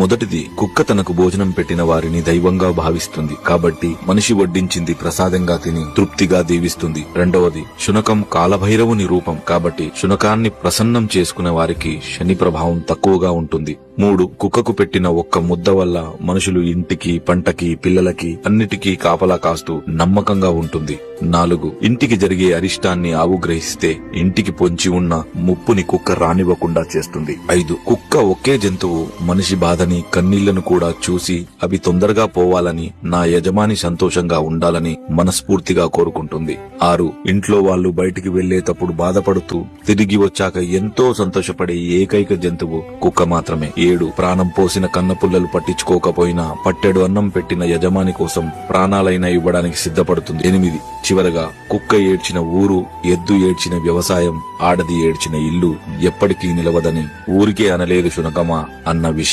మొదటిది, కుక్క తనకు భోజనం పెట్టిన వారిని దైవంగా భావిస్తుంది కాబట్టి మనిషి వడ్డించింది ప్రసాదంగా తిని తృప్తిగా దీవిస్తుంది. రెండవది, శునకం కాలభైరవుని రూపం కాబట్టి శునకాన్ని ప్రసన్నం చేసుకునే వారికి శని ప్రభావం తక్కువగా ఉంటుంది. 3, కుక్కకు పెట్టిన ఒక్క ముద్ద వల్ల మనుషులు ఇంటికి, పంటకి, పిల్లలకి అన్నిటికీ కాపలా కాస్తూ నమ్మకంగా ఉంటుంది. 4, ఇంటికి జరిగే అరిష్టాన్ని ఆవు గ్రహిస్తే ఇంటికి పొంచి ఉన్న ముప్పుని కుక్క రానివ్వకుండా చేస్తుంది. 5, కుక్క ఒకే జంతువు మనిషి బాధని, కన్నీళ్లను కూడా చూసి అవి తొందరగా పోవాలని, నా యజమాని సంతోషంగా ఉండాలని మనస్ఫూర్తిగా కోరుకుంటుంది. 6, ఇంట్లో వాళ్ళు బయటికి వెళ్లేటప్పుడు బాధపడుతూ తిరిగి వచ్చాక ఎంతో సంతోషపడే ఏకైక జంతువు కుక్క మాత్రమే. 7, ప్రాణం పోసిన కన్నపుల్లలు పట్టించుకోకపోయినా పట్టెడు అన్నం పెట్టిన యజమాని కోసం ప్రాణాలైనా ఇవ్వడానికి సిద్ధపడుతుంది. 8, చివరగా కుక్క ఏడ్చిన ఊరు, ఎద్దు ఏడ్చిన వ్యవసాయం, ఆడది ఏడ్చిన ఇల్లు ఎప్పటికీ నిలవదని ఊరికే అనలేదు శునకమా అన్న విషయం